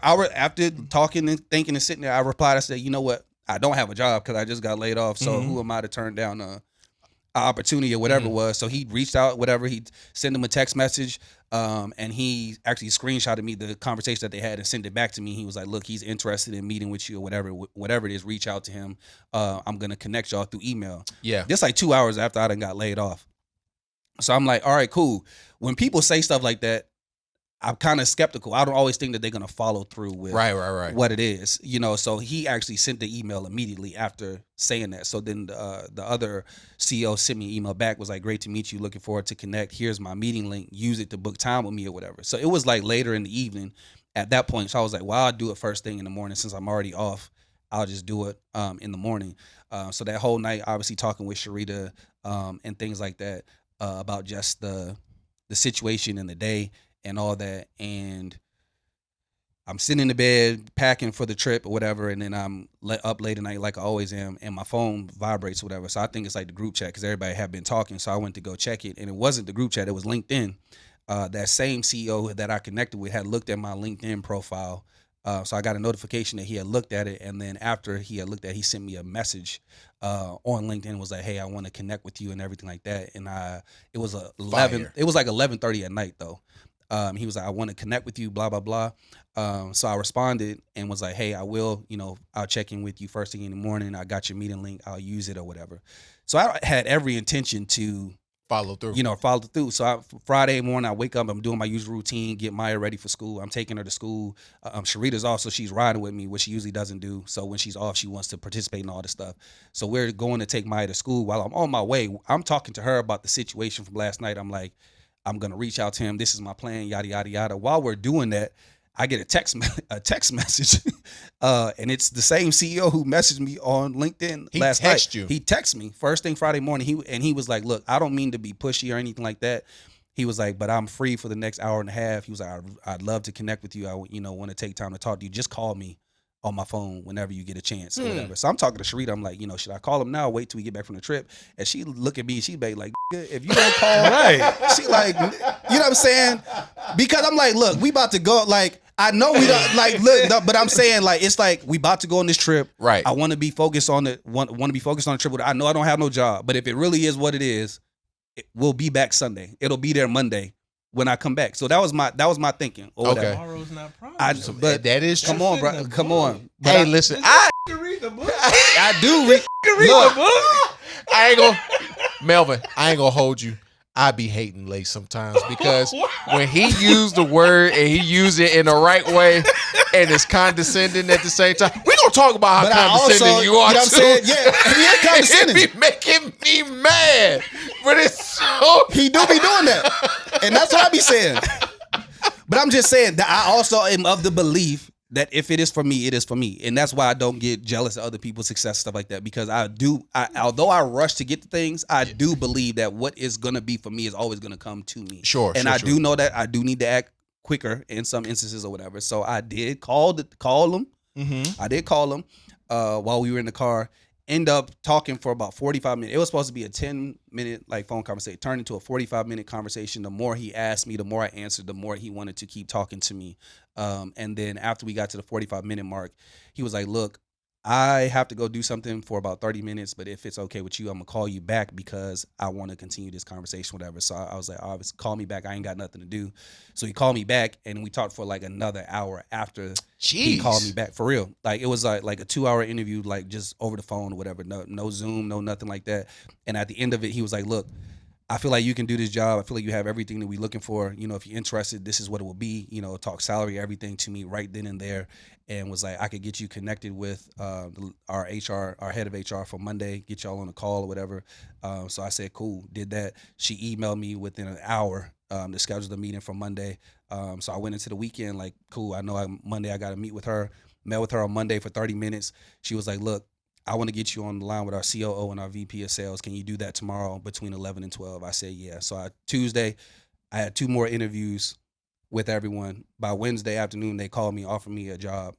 after talking and thinking and sitting there, I replied. I said, you know what? I don't have a job because I just got laid off. So who am I to turn down a opportunity or whatever it was? So he reached out, whatever. He sent him a text message, and he actually screenshotted me the conversation that they had and sent it back to me. He was like, look, he's interested in meeting with you or whatever it is. Reach out to him. I'm gonna connect y'all through email. Yeah. Just like 2 hours after I done got laid off. So I'm like, all right, cool. When people say stuff like that, I'm kind of skeptical. I don't always think that they're going to follow through with what it is, you know. So he actually sent the email immediately after saying that. So then the other CEO sent me an email back, was like, great to meet you. Looking forward to connect. Here's my meeting link. Use it to book time with me or whatever. So it was like later in the evening at that point. So I was like, well, I'll do it first thing in the morning since I'm already off. I'll just do it in the morning. So that whole night, obviously talking with Sharita and things like that about just the situation and the day and all that. And I'm sitting in the bed packing for the trip or whatever, and then I'm up late at night like I always am, and my phone vibrates or whatever. So I think it's like the group chat because everybody had been talking. So I went to go check it, and it wasn't the group chat. It was LinkedIn. That same CEO that I connected with had looked at my LinkedIn profile. So I got a notification that he had looked at it, and then after he had looked at it, he sent me a message on LinkedIn, was like, hey, I want to connect with you and everything like that. And it was like 11:30 at night though. He was like, I want to connect with you, blah, blah, blah. So I responded and was like, hey, I will, I'll check in with you first thing in the morning. I got your meeting link. I'll use it or whatever. So I had every intention to follow through. So Friday morning, I wake up, I'm doing my usual routine, get Maya ready for school. I'm taking her to school. Sharita's off, so she's riding with me, which she usually doesn't do. So when she's off, she wants to participate in all this stuff. So we're going to take Maya to school. While I'm on my way, I'm talking to her about the situation from last night. I'm like, I'm going to reach out to him. This is my plan, yada, yada, yada. While we're doing that, I get a text message, and it's the same CEO who messaged me on LinkedIn last night. He texted me first thing Friday morning. He was like, look, I don't mean to be pushy or anything like that. He was like, but I'm free for the next hour and a half. He was like, I'd love to connect with you. I want to take time to talk to you. Just call me on my phone whenever you get a chance or whatever. So I'm talking to Sharita. I'm like, should I call him now or wait till we get back from the trip? And she look at me, she be like, if you don't call, right? She like, you know what I'm saying? Because I'm like, look, we about to go, like, I know we don't, like, look, no, but I'm saying, like, it's like we about to go on this trip. Right. I want to be focused on want to be focused on the trip. I know I don't have no job, but if it really is what it is, we'll be back Sunday. It'll be there Monday when I come back. So that was my thinking. Or okay. Tomorrow's not promised. But that is come on, bro. Come on. But hey, listen, I can read the book. I do read the book. I ain't gonna, Melvin, I ain't gonna hold you. I be hating Lace sometimes because when he used the word and he used it in the right way and it's condescending at the same time, we gonna talk about how condescending you are. You know what I'm saying? Yeah, he is condescending. It be making me mad, but it's so he do be doing that, and that's what I be saying. But I'm just saying that I also am of the belief that if it is for me, it is for me. And that's why I don't get jealous of other people's success, stuff like that. Because although I rush to get the things, I do believe that what is going to be for me is always going to come to me. Sure. And I do know that I do need to act quicker in some instances or whatever. So I did call them. I did call them while we were in the car. End up talking for about 45 minutes. It was supposed to be a 10-minute phone conversation. Turned into a 45-minute conversation. The more he asked me, the more I answered, the more he wanted to keep talking to me. And then after we got to the 45-minute mark, he was like, look, I have to go do something for about 30 minutes, but if it's okay with you, I'm going to call you back because I want to continue this conversation, whatever. So I was like, obviously, call me back. I ain't got nothing to do. So he called me back, and we talked for like another hour after he called me back, for real. Like, it was like a 2-hour interview, like just over the phone or whatever. No Zoom, no nothing like that. And at the end of it, he was like, look, I feel like you can do this job. I feel like you have everything that we're looking for. If you're interested, this is what it will be. Talk salary, everything to me right then and there, and was like, I could get you connected with our head of HR for Monday, get y'all on a call or whatever. So I said, cool, did that. She emailed me within an hour to schedule the meeting for Monday. So I went into the weekend like, cool, I know Monday I got to meet with her. Met with her on Monday for 30 minutes. She was like, look, I want to get you on the line with our COO and our VP of sales. Can you do that tomorrow between 11 and 12? I said, yeah. So Tuesday, I had 2 more interviews with everyone. By Wednesday afternoon, they called me, offered me a job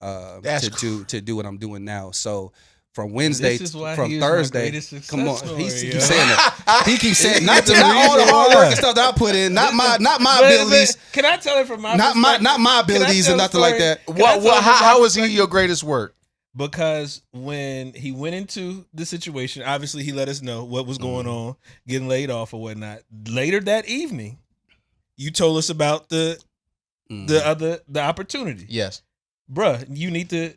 to do what I'm doing now. So from Wednesday, This is why from he is my Thursday. greatest success Come on, story, he yo. keeps saying that. He keeps saying not the all the reason hard why. work and stuff that I put in, not my But abilities, can I tell it from my not perspective? my Can I abilities tell and the nothing like story? that. Can I tell it from my How is he perspective? your greatest work? Because when he went into the situation, obviously he let us know what was going on, getting laid off or whatnot. Later that evening, you told us about the opportunity. Yes. Bruh, you need to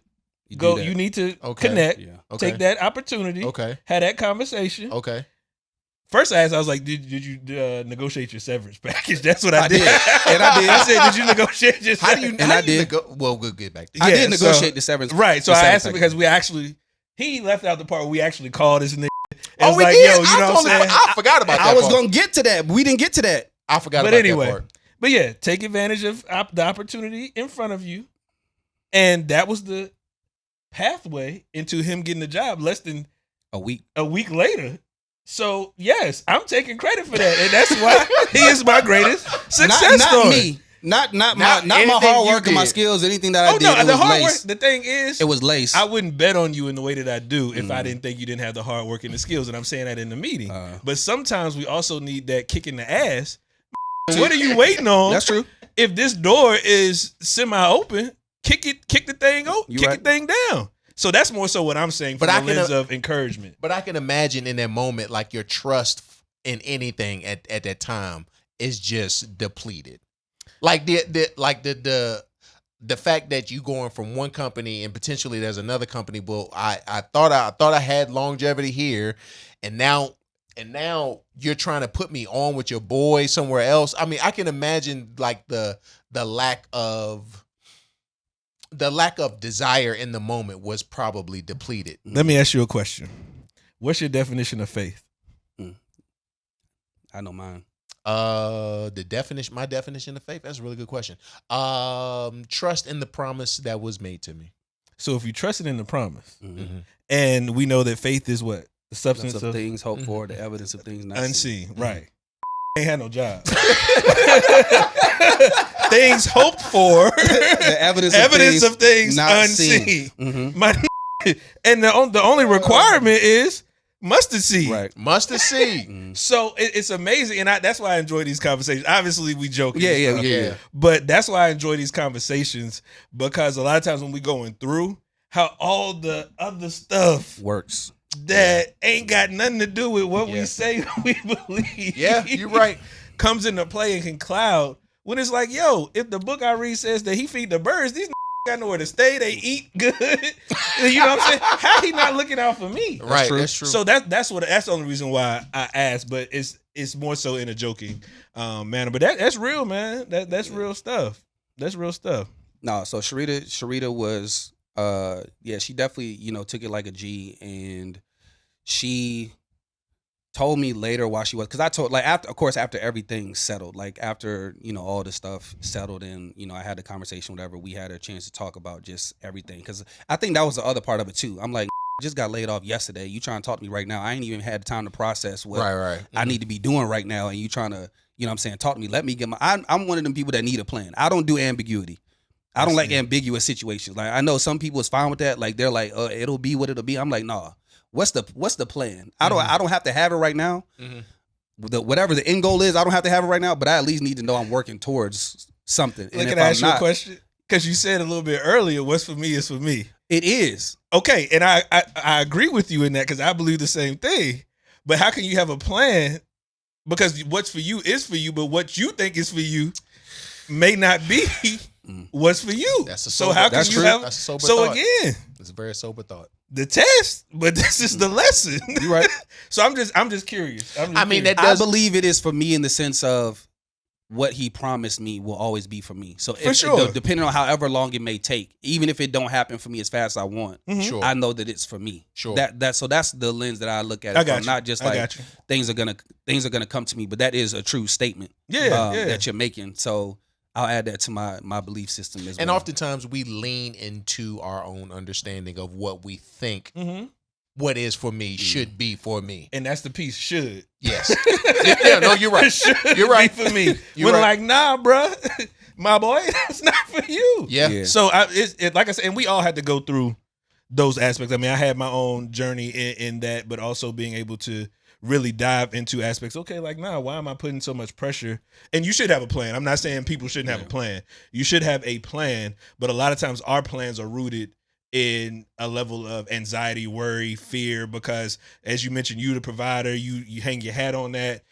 You go. do that. You need to Okay. connect. Yeah. Okay. Take that opportunity. Okay. Have that conversation. Okay. First, I was like, "Did you negotiate your severance package?" That's what I I did. did. And I did. I said, "Did you negotiate your?" How do you? severance?" And how I do you did. Well, we'll get back to I that. Yeah, did negotiate so- the severance. Right. So the I severance asked him because he left out the part where we actually called this nigga. Oh, was we like, did. yo, you know what I'm saying? I forgot about that. I was part. gonna get to that, but we didn't get to that. I forgot But about anyway. that part. But yeah, take advantage of the opportunity in front of you, and that was the pathway into him getting the job less than A week. a week later. So yes, I'm taking credit for that, and that's why he is my greatest success not story. me. Not Not my anything hard you work and my did. skills. Anything that I Oh did, no, it the was hard work. lace. The thing is, It was lace. I wouldn't bet on you in the way that I do if I Mm. didn't think you didn't have the hard work and the skills. And I'm saying that in the meeting. Uh. But sometimes we also need that kick in the ass. What are you waiting on? That's true. If this door is semi-open, kick the thing out, You kick right. the thing down. So that's more so what I'm saying from But I the can, lens of encouragement. But I can imagine in that moment, like your trust in anything at that time is just depleted. Like the fact that you going from one company and potentially there's another company. Well, I thought I had longevity here, and now you're trying to put me on with your boy somewhere else. I mean, I can imagine like the lack of desire in the moment was probably depleted. Let me ask you a question. What's your definition of faith? I know mine. My definition of faith. That's a really good question. Trust in the promise that was made to me. So if you trusted in the promise, Mm-hmm. and we know that faith is what? The substance Of of things hoped for, the evidence of things not unseen. seen. Right. Ain't had no job. Things hoped for. The evidence of things not unseen. seen. Mm-hmm. My and the only requirement is mustard seed. Right. Mustard seed. Mm. So it's amazing, and that's why I enjoy these conversations. Obviously, we joke. Yeah. But that's why I enjoy these conversations, because a lot of times when we going through how all the other stuff Works. that ain't got nothing to do with what we Yeah. say we believe. Yeah, you're right. Comes into play and can cloud when it's like, yo, if the book I read says that he feed the birds, these got nowhere to stay, they eat good. You know what I'm saying? How he not looking out for me? Right, true. that's true. So that's the only reason why I asked, but it's more so in a joking manner. But that's real, man. That's real stuff. That's real stuff. No, so Sharita was she definitely, took it like a G, and she told me later why she was, because I told, like, after everything settled, like after, all the stuff settled, and, I had the conversation, whatever, we had a chance to talk about just everything. Because I think that was the other part of it too. I'm like, just got laid off yesterday. You trying to talk to me right now. I ain't even had time to process what Right. I need to be doing right now. And you trying to, talk to me. Let me get I'm one of them people that need a plan. I don't do ambiguity. I don't like ambiguous situations. Like, I know some people is fine with that. Like, they're like, it'll be what it'll be. I'm like, nah. What's the plan? I don't have to have it right now. Mm-hmm. Whatever the end goal is, I don't have to have it right now. But I at least need to know I'm working towards something. Look, can I ask you a question? Because you said a little bit earlier, what's for me is for me. It is. Okay, and I agree with you in that, because I believe the same thing. But how can you have a plan? Because what's for you is for you, but what you think is for you may not be what's for you. That's a so sober, how can that's you true. have? That's a sober So thought. again, It's a very sober thought. the test, but this is the lesson. You're right. So I'm just curious. I mean, curious. I believe it is for me in the sense of what he promised me will always be for me. So For sure. Depending on however long it may take, even if it don't happen for me as fast as I want, Sure. I know that it's for me. Sure. So that's the lens that I look at it I got from. you. Not just I like got you. things are gonna come to me, but that is a true statement. Yeah. That you're making. So I'll add that to my belief system as And well. oftentimes we lean into our own understanding of what we think Mm-hmm. what is for me should be for me. And that's the piece. Should. Yes. Yeah, no, you're right. Should You're right. be for me. You're When right. like, nah, bruh, my boy, that's not for you. Yeah. Yeah. So it like I said, and we all had to go through those aspects. I mean, I had my own journey in that, but also being able to really dive into aspects. Okay, like, nah, why am I putting so much pressure? And you should have a plan. I'm not saying people shouldn't have a plan. You should have a plan, but a lot of times our plans are rooted in a level of anxiety, worry, fear, because as you mentioned, you the provider, you hang your hat on that.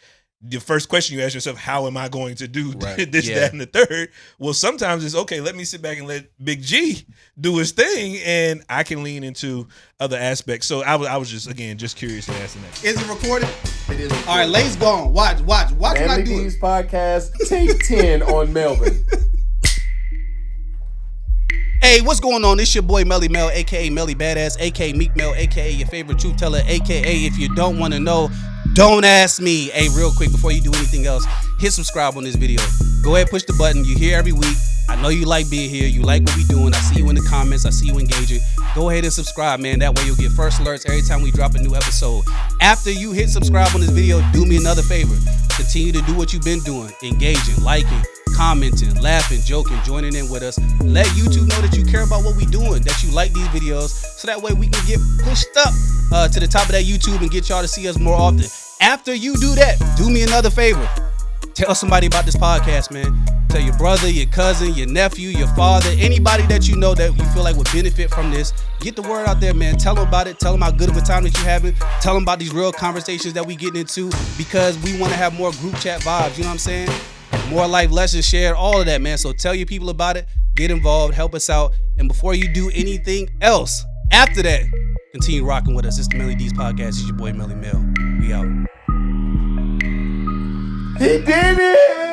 The first question you ask yourself, how am I going to do this, that, and the third? Well, sometimes it's, okay, let me sit back and let Big G do his thing, and I can lean into other aspects. So I was just, again, just curious and asking that. Is it recorded? It is. All right, Lay's gone. Watch what I do. D's podcast, take 10 on Melvin. Hey, what's going on? It's your boy Melly Mel, aka Melly Badass, aka Meek Mel, aka your favorite truth teller, aka if you don't want to know, don't ask me. Hey, real quick before you do anything else, hit subscribe on this video. Go ahead, push the button. You're here every week. I know you like being here. You like what we doing. I see you in the comments. I see you engaging. Go ahead and subscribe, man. That way you'll get first alerts every time we drop a new episode. After you hit subscribe on this video, do me another favor. Continue to do what you've been doing. Engaging, liking, commenting, laughing, joking, joining in with us. Let YouTube know that you care about what we doing, that you like these videos, so that way we can get pushed up to the top of that YouTube and get y'all to see us more often. After you do that, do me another favor. Tell somebody about this podcast, man. Tell your brother, your cousin, your nephew, your father, anybody that you know that you feel like would benefit from this. Get the word out there, man. Tell them about it. Tell them how good of a time that you're having. Tell them about these real conversations that we getting into, because we want to have more group chat vibes. You know what I'm saying? More life lessons shared, all of that, man. So tell your people about it. Get involved. Help us out. And before you do anything else, after that, continue rocking with us. It's the Melly D's podcast. It's your boy Melly Mel. We out. He did it!